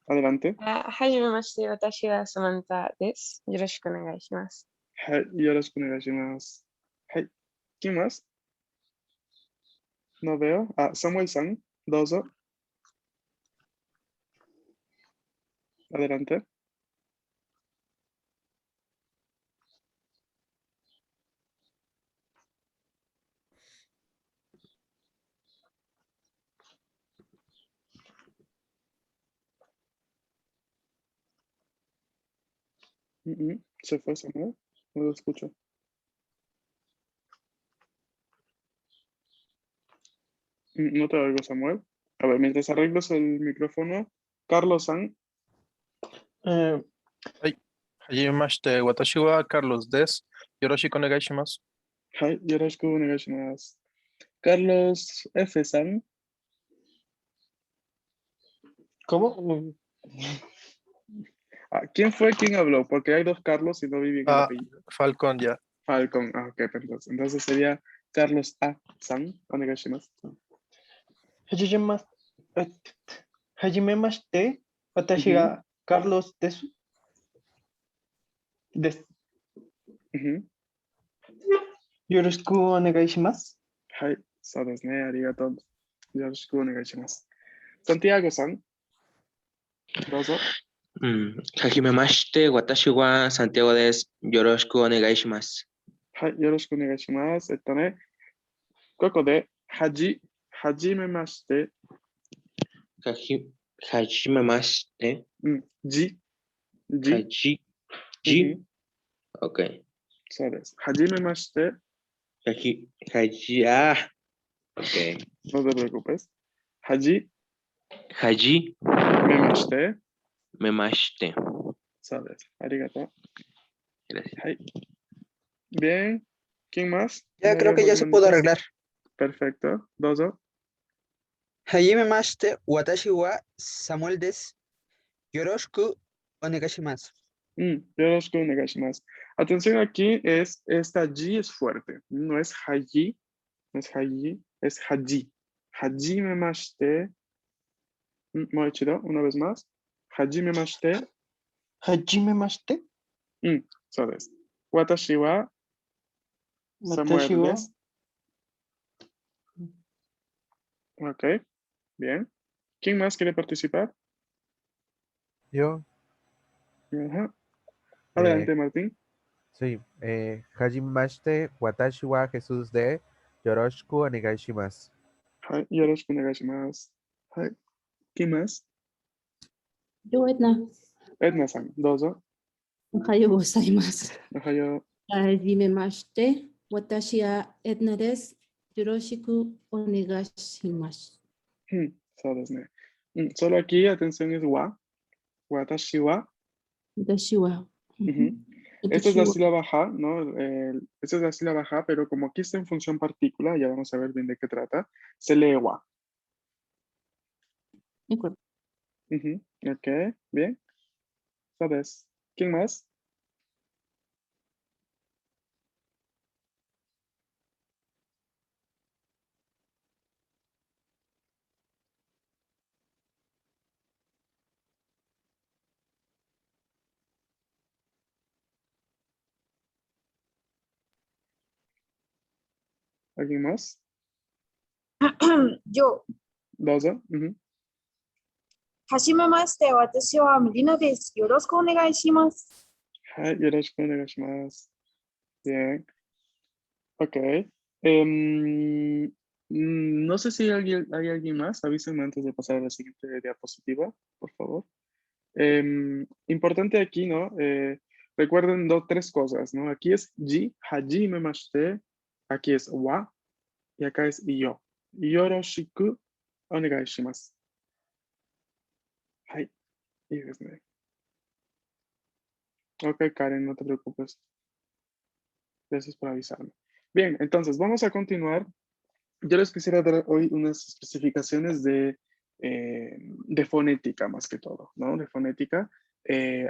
Adelante. はじめまして、私はサマンタです。よろしくお願いします。Yoroshiku onegaishimasu. Hai. ¿Quién más? No veo. Ah, Samuel-san, dozo. Adelante. Se fue Samuel. No lo escucho. No te oigo, Samuel. A ver, mientras arreglas el micrófono, Carlos-san. はじめまして。私はカルロスです。よろしくお願いします。Hai, yoroshiku onegaishimasu. Carlos F-san. ¿Cómo? Ah, ¿quién fue quien habló? Porque hay dos Carlos y no vi bien el apellido. Falcon ya. Falcon. Ah, ok, entonces sería Carlos A-san. Onegaishimasu. はじめまして。私がカルロスです。よろしくお願いします。はい、そうですね。ありがとう。よろしくお願いします。Santiago-san. どうぞ。はじめまして。私はサンティアゴです。よろしくお願いします。はい、よろしくお願いします。ここで、はじめまして。はじめまして。じ。OK。そうです。はじめまして。OK。No te preocupes. はじめまして。そうです。ありがとう。Gracias. はい。Bien. ¿Quién más? Ya creo que ya se pudo arreglar. Perfecto. Dozo. Hajimemashite, watashi wa Samuel desu. Yoroshiku onegaishimasu. Yoroshiku onegaishimasu. Atención aquí, esta G es fuerte. No es haji, no es haji, es haji. Hajimemashite. Moichido, una vez más. Hajimemashite. Hajimemashite. そうです。私は Samuel desu. Ok, bien. ¿Quién más quiere participar? Yo. Ajá. Adelante, Martín. Sí. Hajimemashite, watashi wa Jesús de Yoroshiku onegaishimasu. Hai, yoroshiku onegaishimasu. Hai. ¿Quién más? Yo, Edna. Edna-san, dozo. Ohayo gozaimasu. Ohayo. Hajimemashite, watashi wa Edna desu. Yoroshiku onegaishimasu. そうですね。Solo aquí, atención, es wa. Watashi wa. Watashi wa. Esta es la sílaba ja, ¿no? Esta es la sílaba ja, pero como aquí está en función partícula, ya vamos a ver bien de qué trata, se lee wa. De acuerdo. Ok, bien. ¿Sabes? ¿Quién más? ¿Alguien más? Yo. Dozo. はじめまして、私はミリナです。よろしくお願いします。はい、よろしくお願いします。Bien. Ok. No sé si hay alguien más. Avísenme antes de pasar a la siguiente diapositiva, por favor. Importante aquí, ¿no? Recuerden tres cosas, ¿no? Aquí es ji, hajimemashite. Aquí es wa. Y acá es yo. Yoroshiku onegai shimasu. Hai. Y desde. Ok, Karen, no te preocupes. Gracias por avisarme. Bien, entonces vamos a continuar. Yo les quisiera dar hoy unas especificaciones de fonética más que todo, ¿no? De fonética.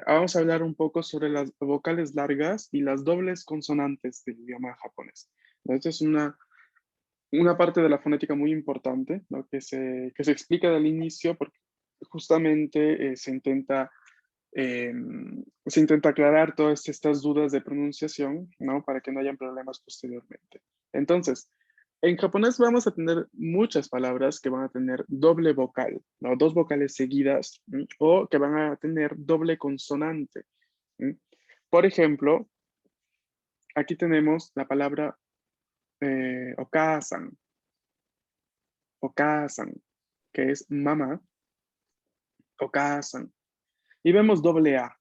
Vamos a hablar un poco sobre las vocales largas y las dobles consonantes del idioma japonés. Esto es una parte de la fonética muy importante, ¿no? que se explica del inicio, porque justamente se intenta aclarar todas estas dudas de pronunciación, ¿no? Para que no hayan problemas posteriormente. Entonces, en japonés vamos a tener muchas palabras que van a tener doble vocal, ¿no? Dos vocales seguidas, o que van a tener doble consonante. Por ejemplo, aquí tenemos la palabra okasan, okasan, que es mamá, okasan. Y vemos doble A.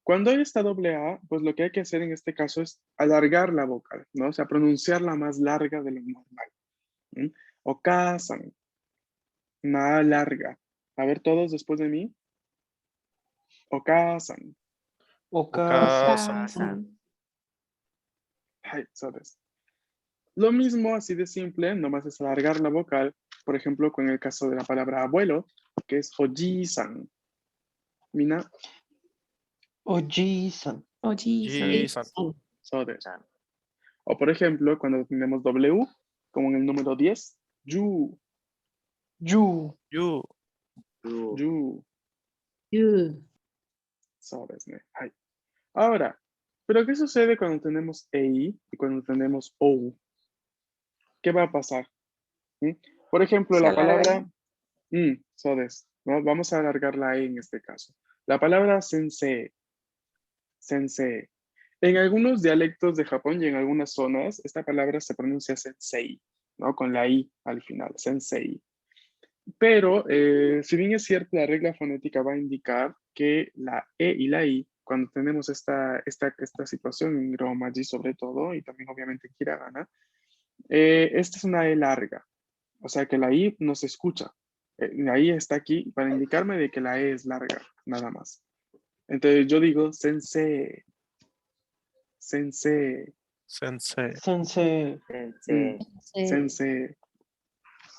Cuando hay esta doble A, pues lo que hay que hacer en este caso es alargar la vocal, ¿no? O sea, pronunciarla más larga de lo normal. Okasan, una A larga. A ver todos después de mí. Okasan. Okasan. Ay, ¿sabes? Lo mismo, así de simple, nomás es alargar la vocal, por ejemplo, con el caso de la palabra abuelo, que es oji-san. Mina, Oji-san. Ji-san. ¿sabes? O por ejemplo, cuando tenemos W, como en el número 10, yu, Yu. Yu. yu, You. ¿sabes? Ay. Ahora, ¿pero qué sucede cuando tenemos EI y cuando tenemos OU? ¿Qué va a pasar? Por ejemplo, Se la alarga. palabra, ¿sabes? ¿No? Vamos a alargar la E en este caso. La palabra sensei, sensei. En algunos dialectos de Japón y en algunas zonas, esta palabra se pronuncia sensei, ¿no? Con la I al final, sensei. Pero, si bien es cierto, la regla fonética va a indicar que la E y la I, cuando tenemos esta situación en Romaji sobre todo, y también obviamente en Hiragana, esta es una E larga. O sea que la I no se escucha. La I está aquí para indicarme de que la E es larga, nada más. Entonces yo digo sensei, sensei, Sensei. Sensei. sensei.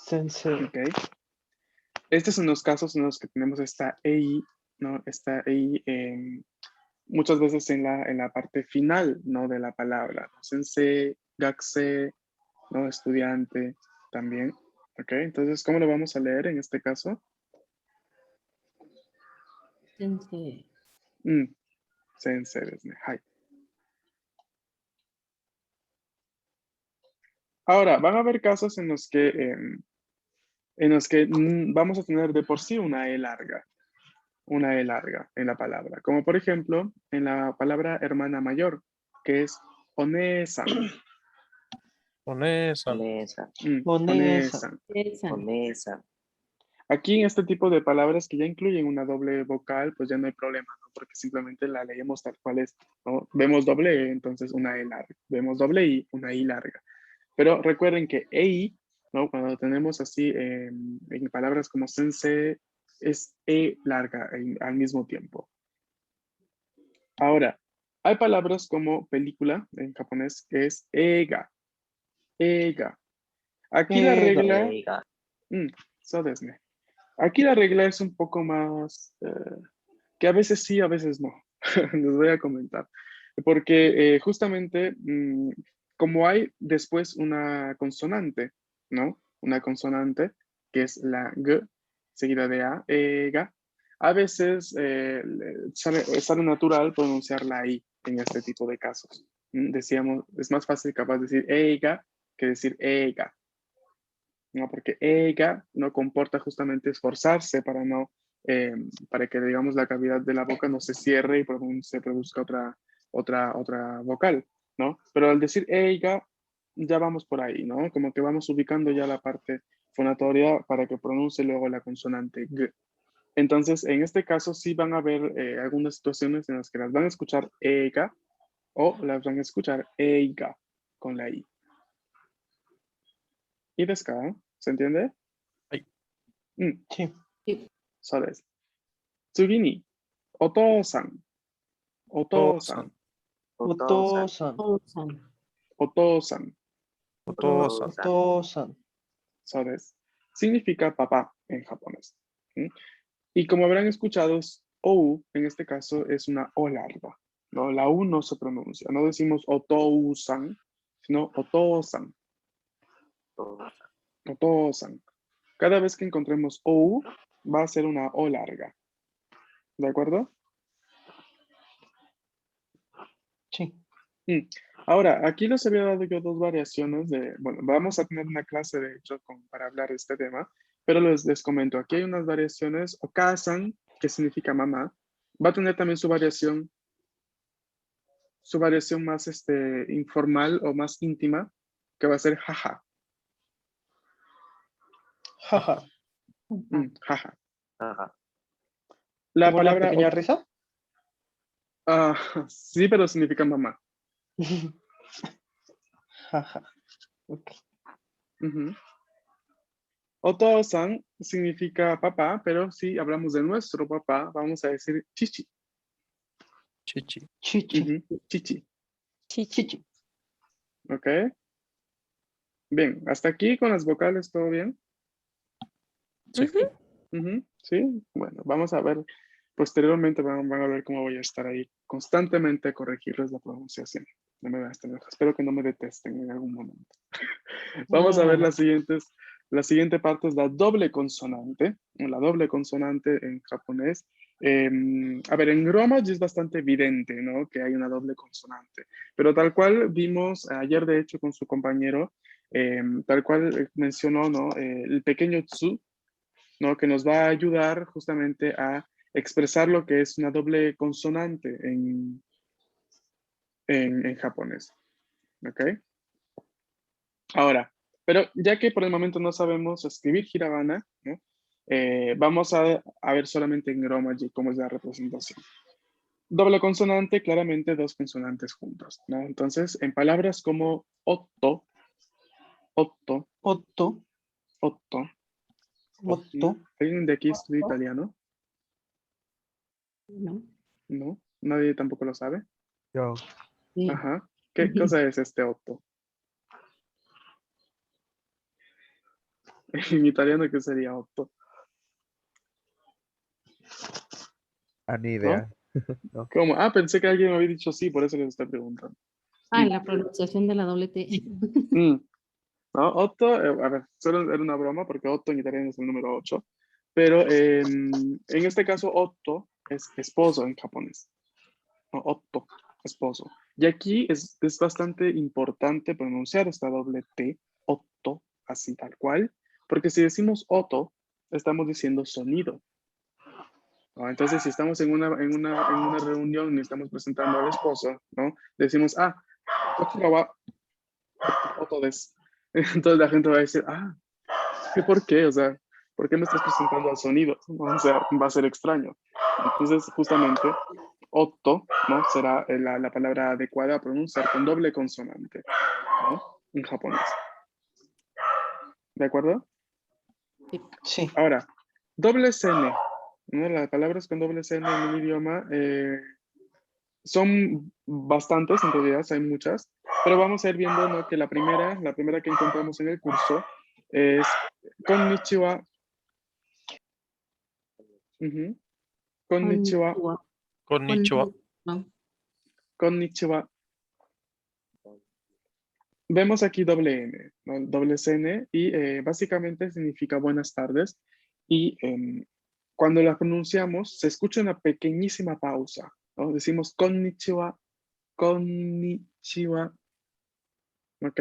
Sensei. Ok. Estos son los casos en los que tenemos esta EI, ¿no? Esta EI muchas veces en la parte final, ¿no? De la palabra. Sensei, gakusei, ¿no? Estudiante también. Ok, entonces, ¿cómo lo vamos a leer en este caso? Sensei. Senseiですね。はい。Ahora, van a haber casos en los que vamos a tener de por sí una E larga en la palabra. Como por ejemplo, en la palabra hermana mayor, que es onesan. Onesan. Onesan. Esa. Aquí en este tipo de palabras que ya incluyen una doble vocal, pues ya no hay problema, ¿no? Porque simplemente la leemos tal cual es, ¿no? Vemos doble E, entonces una E larga. Vemos doble I, una I larga. Pero recuerden que EI, ¿no? Cuando tenemos así en palabras como sensei, es E larga al mismo tiempo. Ahora, hay palabras como película en japonés que es eiga. Eiga. Aquí la regla... so desu ne. Aquí la regla es un poco más... que a veces sí, a veces no. Les voy a comentar. Porque justamente, como hay después una consonante, ¿no? Una consonante, que es la G, seguida de A, ga, a veces sale natural pronunciar la I en este tipo de casos. Decíamos, es más fácil capaz de decir eiga que decir ega, ¿no? Porque ega no comporta justamente esforzarse para no, para que digamos la cavidad de la boca no se cierre y se produzca otra vocal, ¿no? Pero al decir ega ya vamos por ahí, ¿no? Como que vamos ubicando ya la parte fonatoria para que pronuncie luego la consonante G. Entonces, en este caso sí van a haber algunas situaciones en las que las van a escuchar ega o las van a escuchar eiga con la I. ¿Y desca? ¿Se entiende? Sí. そうです。次に、お父さん、お父さん、 Otosan. Osan. お父さん。 Otosan. Otosan. そうです。Significa papá en japonés. Y como habrán escuchado, OU en este caso es una O larga, ¿no? La U no se pronuncia. No decimos otousan, sino otosan. Otosan. Cada vez que encontremos OU, va a ser una O larga. ¿De acuerdo? Sí. Ahora, aquí les había dado yo dos variaciones de, bueno, vamos a tener una clase de hecho para hablar de este tema, pero les comento, aquí hay unas variaciones, okasan, que significa mamá, va a tener también su variación más informal o más íntima, que va a ser jaja. Jaja. Jaja. Ajá. La ¿Como la palabra, pequeña risa? sí, pero significa mamá. Jaja. Ok. Oto-san significa papá, pero si hablamos de nuestro papá, vamos a decir chichi. Chichi. Chichi. Chichi. Chichi. ¿Ok? Bien, hasta aquí con las vocales, ¿todo bien? Sí. Sí, bueno, vamos a ver, posteriormente van a ver cómo voy a estar ahí constantemente a corregirles la pronunciación. No me veas tan lejos, espero que no me detesten en algún momento. Vamos a ver la siguiente parte es la doble consonante. La doble consonante en japonés. A ver, en Romaji es bastante evidente, ¿no? Que hay una doble consonante. Pero tal cual vimos ayer, de hecho, con su compañero, tal cual mencionó, ¿no? El pequeño tsu, ¿no? Que nos va a ayudar justamente a expresar lo que es una doble consonante en japonés. ¿Ok? Ahora, pero ya que por el momento no sabemos escribir hiragana, ¿no? Vamos a ver solamente en Romaji cómo es la representación. Doble consonante, claramente dos consonantes juntos, ¿no? Entonces, en palabras como otto, otto, Otto. otto, Otto. ¿alguien de aquí estudia italiano? No. ¿No? ¿Nadie tampoco lo sabe? Yo. Sí. Ajá. ¿Qué cosa es este otto? En italiano, ¿qué sería otto? Ni idea. No. ¿Cómo? Pensé que alguien me había dicho sí, por eso les estoy preguntando. La pronunciación de la doble T. No, otto, a ver, solo era una broma porque otto en italiano es el número 8, pero en este caso otto es esposo en japonés. No, otto, esposo. Y aquí es bastante importante pronunciar esta doble T, otto, así tal cual, porque si decimos otto, estamos diciendo sonido. ¿No? Entonces, si estamos en una reunión y estamos presentando al esposo, ¿no? Decimos, otto des. Entonces la gente va a decir, ¿por qué? O sea, ¿por qué me estás presentando al sonido? O sea, va a ser extraño. Entonces, justamente, otto, ¿no? Será la palabra adecuada a pronunciar con doble consonante, ¿no? En japonés. ¿De acuerdo? Sí. Ahora, doble CN, ¿no? Las palabras con doble CN en el idioma son bastantes, en realidad, hay muchas, pero vamos a ir viendo, ¿no? Que la primera que encontramos en el curso es konnichiwa. Konnichiwa. Konnichiwa. Konnichiwa. Vemos aquí doble N, ¿no? Doble CN y básicamente significa buenas tardes y cuando la pronunciamos se escucha una pequeñísima pausa, ¿no? Decimos konnichiwa, konnichiwa, ¿ok?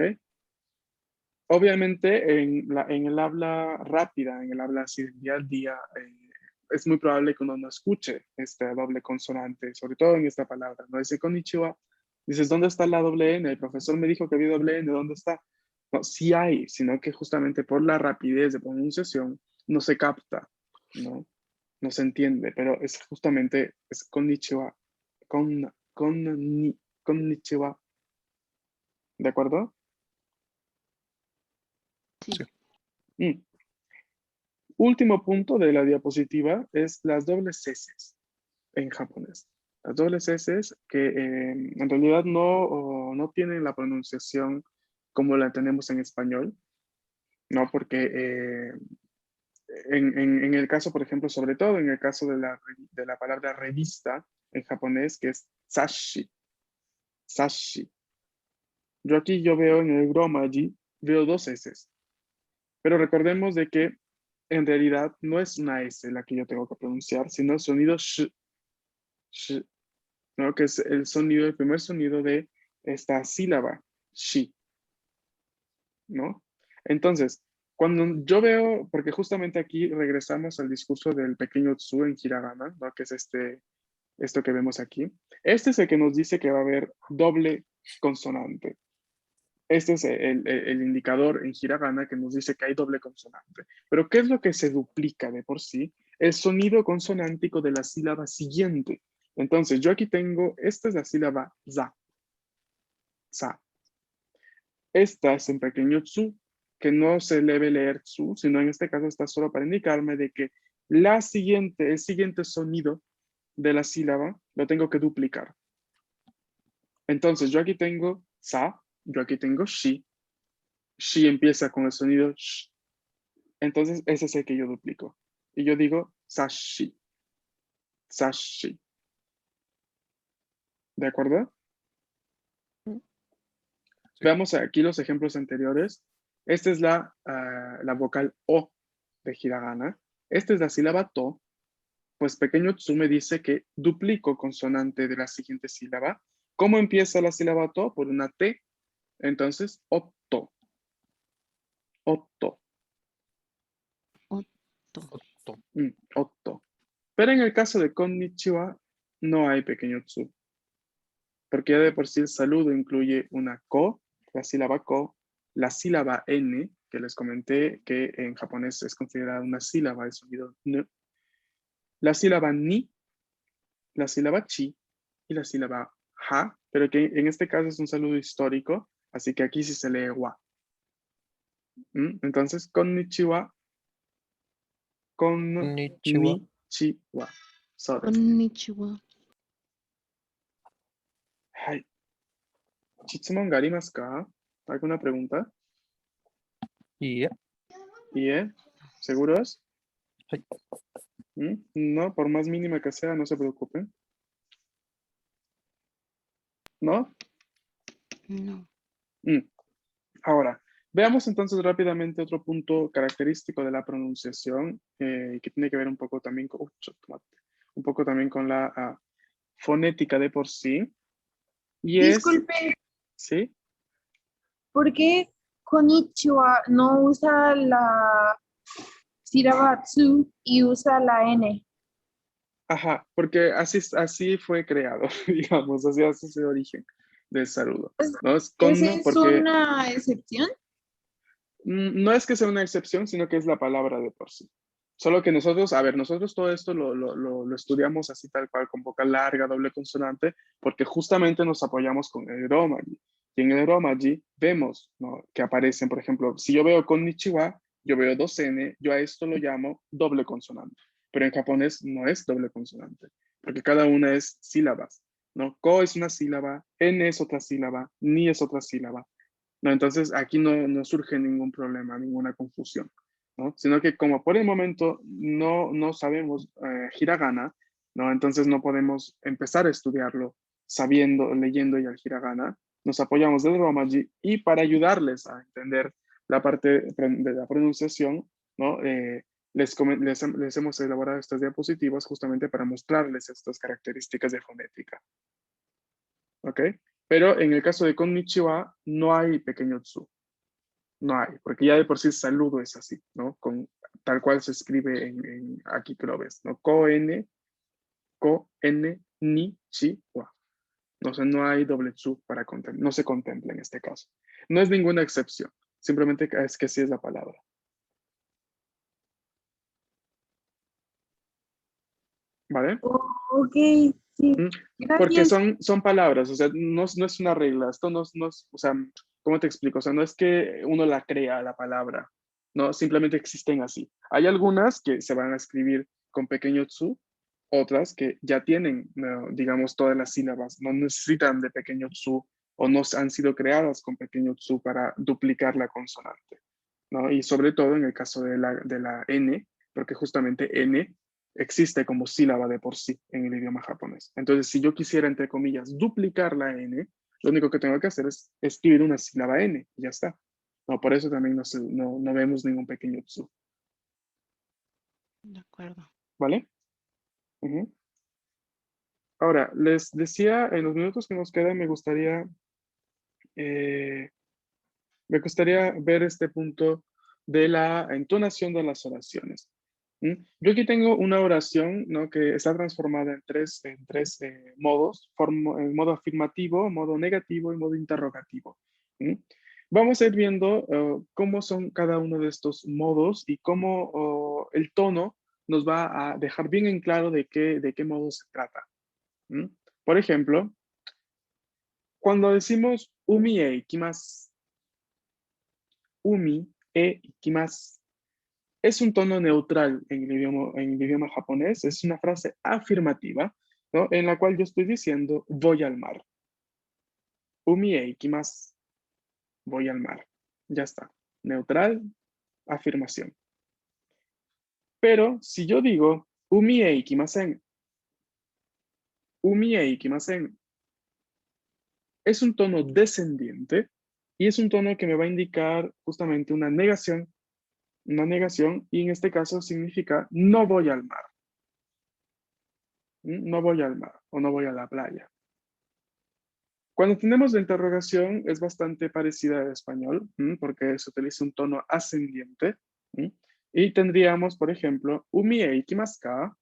Obviamente en el habla rápida, en el habla así del día al día, es muy probable que uno no escuche esta doble consonante, sobre todo en esta palabra, ¿no? Dice konnichiwa, dices, ¿dónde está la doble N? El profesor me dijo que había doble N, ¿dónde está? No, sí hay, sino que justamente por la rapidez de pronunciación no se capta, ¿no? No se entiende, pero es justamente, es konnichiwa, konnichiwa, ¿de acuerdo? Sí. Último punto de la diapositiva es las dobles S en japonés. Las dobles S que en realidad no tienen la pronunciación como la tenemos en español, ¿no? Porque en el caso, por ejemplo, sobre todo en el caso de la palabra revista en japonés, que es sashi. Sashi. Yo veo en el Romaji, veo dos S. Pero recordemos de que en realidad no es una S la que yo tengo que pronunciar, sino el sonido sh, ¿no? Que es el primer sonido de esta sílaba, shi, ¿no? Entonces, cuando yo veo, porque justamente aquí regresamos al discurso del pequeño tsu en hiragana, ¿no? Que es esto que vemos aquí. Este es el que nos dice que va a haber doble consonante. Este es el indicador en hiragana que nos dice que hay doble consonante. Pero ¿qué es lo que se duplica de por sí? El sonido consonántico de la sílaba siguiente. Entonces, yo aquí tengo, esta es la sílaba za. Za. Esta es un pequeño tsu, que no se debe leer tsu, sino en este caso está solo para indicarme de que el siguiente sonido de la sílaba lo tengo que duplicar. Entonces, yo aquí tengo sa, yo aquí tengo shi. Shi empieza con el sonido sh. Entonces, ese es el que yo duplico. Y yo digo sashi. Sashi. ¿De acuerdo? Veamos aquí los ejemplos anteriores. Esta es la vocal O de hiragana. Esta es la sílaba to. Pues pequeño tsu me dice que duplico consonante de la siguiente sílaba. ¿Cómo empieza la sílaba to? Por una T. Entonces, otto. Otto. Otto. Pero en el caso de konnichiwa, no hay pequeño tsu. Porque ya de por sí el saludo incluye una ko, la sílaba ko, la sílaba n, que les comenté que en japonés es considerada una sílaba de sonido n, la sílaba ni, la sílaba chi y la sílaba ha, pero que en este caso es un saludo histórico, así que aquí sí se lee wa. Entonces, konnichiwa, konnichiwa. Konnichiwa. Hai. ¿Chitsumon ga arimasu ka? ¿Alguna pregunta? Y ¿Seguros? Sí. No, por más mínima que sea, no se preocupen. ¿No? No. Ahora, veamos entonces rápidamente otro punto característico de la pronunciación que tiene que ver un poco también con, la fonética de por sí. Y Disculpe, ¿sí? ¿por qué konnichiwa no usa la sílaba tsu y usa la n? Ajá, porque así fue creado, digamos, así es el origen del saludo. ¿No? Es ¿Esa konno es porque una excepción? no es que sea una excepción, sino que es la palabra de por sí. Solo que nosotros todo esto lo estudiamos así tal cual, con vocal larga, doble consonante, porque justamente nos apoyamos con el romaji. Y en el romaji vemos, ¿no?, que aparecen, por ejemplo, si yo veo konnichiwa, yo veo 2N, yo a esto lo llamo doble consonante. Pero en japonés no es doble consonante, porque cada una es sílabas, ¿no? Ko es una sílaba, N es otra sílaba, ni es otra sílaba. No, entonces aquí no surge ningún problema, ninguna confusión, ¿no? Sino que como por el momento no sabemos hiragana, ¿no? Entonces no podemos empezar a estudiarlo leyendo ya el hiragana. Nos apoyamos del romaji y para ayudarles a entender la parte de la pronunciación, ¿no? Les hemos elaborado estas diapositivas justamente para mostrarles estas características de fonética. ¿Ok? Pero en el caso de konnichiwa no hay pequeño tsu. No hay, porque ya de por sí el saludo es así, ¿no? Tal cual se escribe aquí que lo ves, ¿no? Ko-N, ni, chi, wa. O sea, no hay doble tsu no se contempla en este caso. No es ninguna excepción, simplemente es que así es la palabra. ¿Vale? Ok, sí. Porque Gracias. son palabras, o sea, no es una regla, esto no es, o sea, ¿cómo te explico? O sea, no es que uno la crea la palabra, no, simplemente existen así. Hay algunas que se van a escribir con pequeño tsu, otras que ya tienen, digamos, todas las sílabas, no necesitan de pequeño tsu o no han sido creadas con pequeño tsu para duplicar la consonante, ¿no? Y sobre todo en el caso de la N, porque justamente N existe como sílaba de por sí en el idioma japonés. Entonces, si yo quisiera, entre comillas, duplicar la N, lo único que tengo que hacer es escribir una sílaba N y ya está. No, por eso también no vemos ningún pequeño tsu. De acuerdo. ¿Vale? Ujú. Ahora, les decía, en los minutos que nos quedan, me gustaría ver este punto de la entonación de las oraciones. ¿Mm? Yo aquí tengo una oración, ¿no?, que está transformada en tres modos, en modo afirmativo, modo negativo y modo interrogativo. ¿Mm? Vamos a ir viendo cómo son cada uno de estos modos y cómo el tono nos va a dejar bien en claro de qué modo se trata. ¿Mm? Por ejemplo, cuando decimos umi e ikimasu, umi e ikimasu, es un tono neutral en el idioma japonés, es una frase afirmativa, ¿no?, en la cual yo estoy diciendo voy al mar. Umi e ikimasu, voy al mar. Ya está. Neutral, afirmación. Pero si yo digo umi e ikimasen, umi e ikimasen, es un tono descendiente y es un tono que me va a indicar justamente una negación, y en este caso significa no voy al mar. No voy al mar o no voy a la playa. Cuando tenemos la interrogación es bastante parecida al español, porque se utiliza un tono ascendiente. Y tendríamos, por ejemplo, umi e ikimasu ka?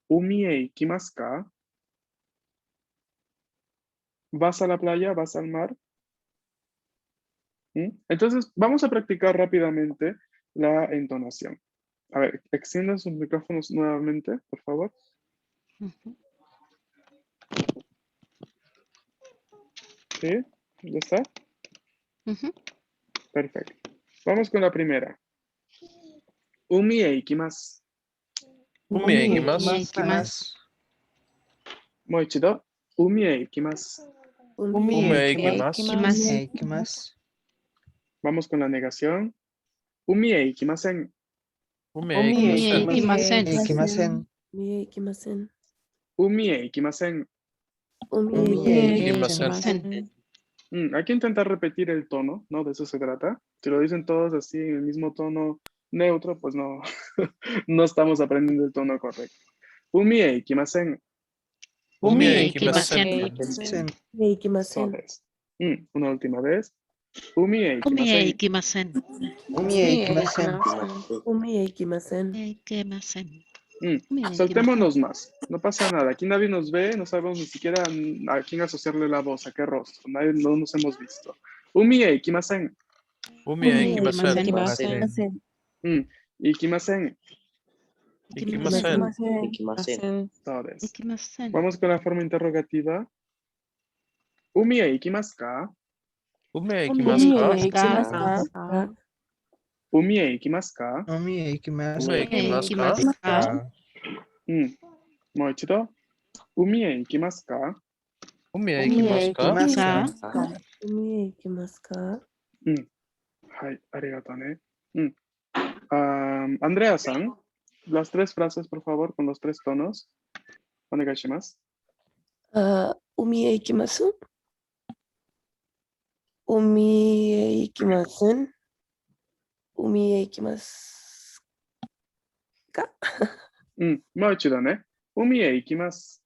Umi e ikimasu ka? ¿Vas a la playa? ¿Vas al mar? Entonces, vamos a practicar rápidamente la entonación. A ver, extiendan sus micrófonos nuevamente, por favor. Ujú. ¿Sí? ¿Ya está? Ujú. Perfecto. Vamos con la primera. Umi e ikimasu. Umi e ikimasu. ¿Qué Ikimasu. más? Moichido. Umi e ikimasu. Umi Umi e ikimasu. ikimasu. ¿Qué más? Vamos con la negación. Umi e ikimasen. Umi e Umi e ikimasen. Ikimasen. ¿Qué más en? Ikimasen. Umi e ikimasen. Umi e e ikimasen. Hay que intentar repetir el tono, ¿no? De eso se trata. Si lo dicen todos así en el mismo tono neutro, pues no, no estamos aprendiendo el tono correcto. Umi e ikimasen. Umi e Ikimasen. ikimasen. Ikimasen. So des. Una última vez. Umi e Umi e ikimasen. ikimasen. ¿Qué más en? Umi Ikimasen. Ikimasen. Soltémonos más. No pasa nada. Aquí nadie nos ve, no sabemos ni siquiera a quién asociarle la voz, a qué rostro. No nos hemos visto. Umi e ikimasen. Umi e ikimasen. Ikimasen. Ikimasen. Ikimasen. So des. Ikimasen. Vamos con la forma interrogativa. Umi e ikimasu ka? Umi e Umi ikimasu e ka? ikimasu. Umi e ikimasu ka? ¿Qué más? Umi e ikimasu ka? Moichido. Umi e ikimasu ka? Umi e ikimasu ka? Umi Ikimasu ka? Hai, arigato ne. Andrea-san, las tres frases, por favor, con los tres tonos. Onegaishimasu. Umi Ikimasu. Umi Ikimasen. Umi Ikimasu ka? Moichido ne. Umi e ikimasu.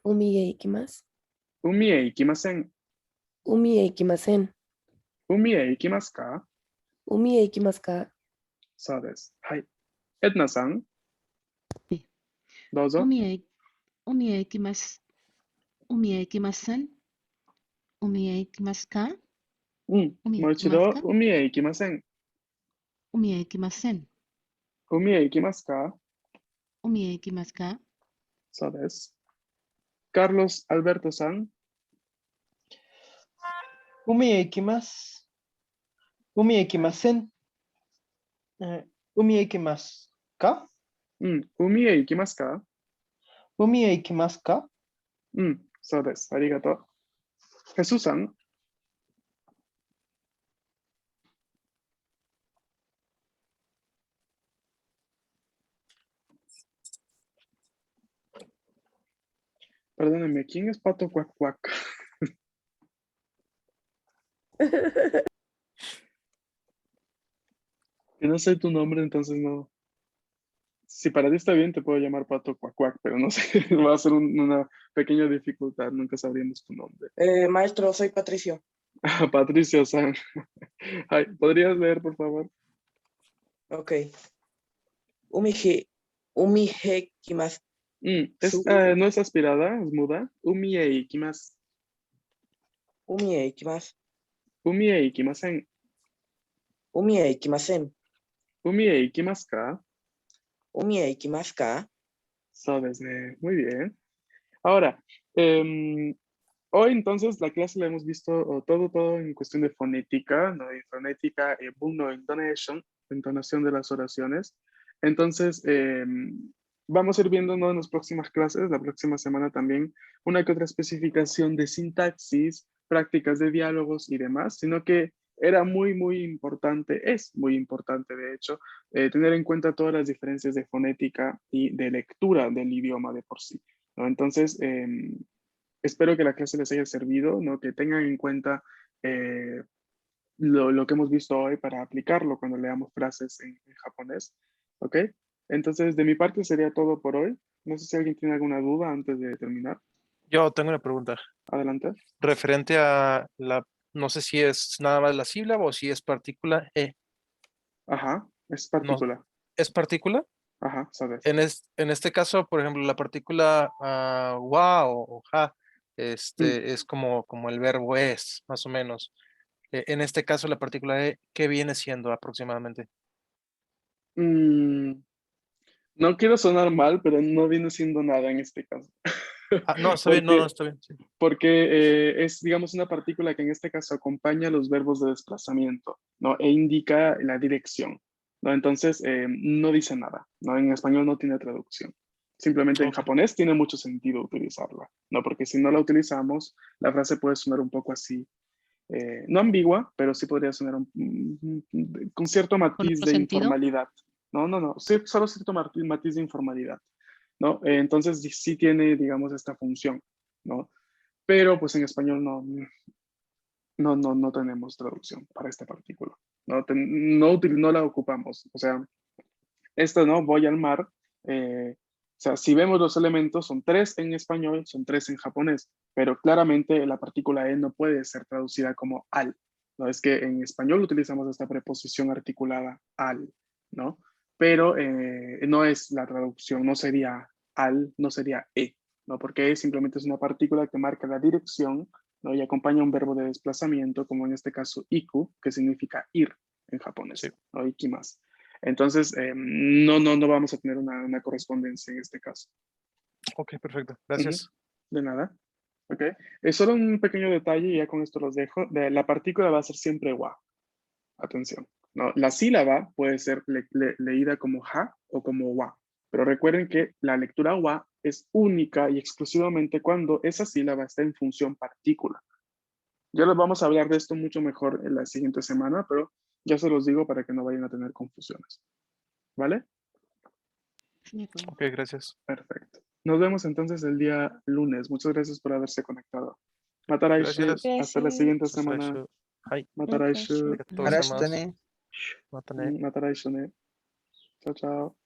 Umi Ikimasu. Umi e ikimasen. Umi Ikimasen. Umi e ikimasu ka? Umi Ikimasu ka? So desu. Hai. Edna-san. Sí. Dozo. Umi e ikimasu. Umi e ikimasen. Umi e ikimasu ka? Moichido. Umi e ikimasen. Umi e ikimasen. Umi e ikimasu ka? Umi e ikimasu ka? So desu. Carlos Alberto-san. Umi e ikimasu. Umi e ikimasen. Umi e ikimasu ka? Umi e ikimasu ka? Umi e ikimasu ka? So desu. Arigato. Jesús-san. Perdónenme, ¿quién es Pato Cuac Cuac? Que no sé tu nombre, entonces no. Si para ti está bien, te puedo llamar Pato Cuacuac, pero no sé, va a ser una pequeña dificultad, nunca sabríamos tu nombre. Maestro, soy Patricio. Patricio San. Ay, ¿podrías leer, por favor? Ok. Umige kimasu. No es aspirada, es muda. Umie ikimasu. Umie ikimasu. Umie ikimasen. Umie ikimasen. Umie ikimasu ka? Umie ikimasu ka? Sabes, muy bien. Ahora, hoy entonces la clase la hemos visto todo en cuestión de fonética, ¿no? Y fonética, bunno intonation, entonación de las oraciones. Entonces, vamos a ir viendo, ¿no? En las próximas clases, la próxima semana también, una que otra especificación de sintaxis, prácticas de diálogos y demás, sino que era muy importante, es muy importante de hecho, tener en cuenta todas las diferencias de fonética y de lectura del idioma de por sí, ¿no? Entonces, espero que la clase les haya servido, ¿no? Que tengan en cuenta lo que hemos visto hoy para aplicarlo cuando leamos frases en japonés, ¿ok? Entonces, de mi parte sería todo por hoy. No sé si alguien tiene alguna duda antes de terminar. Yo tengo una pregunta. Adelante. Referente a no sé si es nada más la sílaba o si es partícula E. Ajá, es partícula. ¿Es partícula? Ajá, sabes. En este caso, por ejemplo, la partícula wa o ja, es como el verbo es, más o menos. En este caso, la partícula E, ¿qué viene siendo aproximadamente? No quiero sonar mal, pero no viene siendo nada en este caso. No, está bien, no, está bien. Sí. Porque es, digamos, una partícula que en este caso acompaña los verbos de desplazamiento, ¿no? E indica la dirección, ¿no? Entonces, no dice nada, ¿no? En español no tiene traducción. Simplemente en japonés tiene mucho sentido utilizarla, ¿no? Porque si no la utilizamos, la frase puede sonar un poco así, no ambigua, pero sí podría sonar con cierto matiz de informalidad. No, sí, solo cierto matiz de informalidad, ¿no? Entonces sí tiene, digamos, esta función, ¿no? Pero pues en español no tenemos traducción para esta partícula, no la ocupamos, o sea, esto, ¿no? Voy al mar, o sea, si vemos los elementos, son 3 en español, son 3 en japonés, pero claramente la partícula E no puede ser traducida como al, ¿no? Es que en español utilizamos esta preposición articulada al, ¿no? Pero no es la traducción, no sería al, no sería E, ¿no? Porque E simplemente es una partícula que marca la dirección, ¿no? Y acompaña un verbo de desplazamiento, como en este caso iku, que significa ir en japonés, sí. ¿No? Ikimasu. Entonces, no vamos a tener una correspondencia en este caso. Ok, perfecto. Gracias. De nada. Ok. Es solo un pequeño detalle y ya con esto los dejo. La partícula va a ser siempre wa. Atención. ¿No? La sílaba puede ser leída como ja o como wa. Pero recuerden que la lectura wa es única y exclusivamente cuando esa sílaba está en función partícula. Ya les vamos a hablar de esto mucho mejor en la siguiente semana, pero ya se los digo para que no vayan a tener confusiones. ¿Vale? Ok, gracias. Perfecto. Nos vemos entonces el día lunes. Muchas gracias por haberse conectado. Mataraishu. Hasta la siguiente semana. Mataraishu. Mataraishu. Mataraishu. Chao, chao.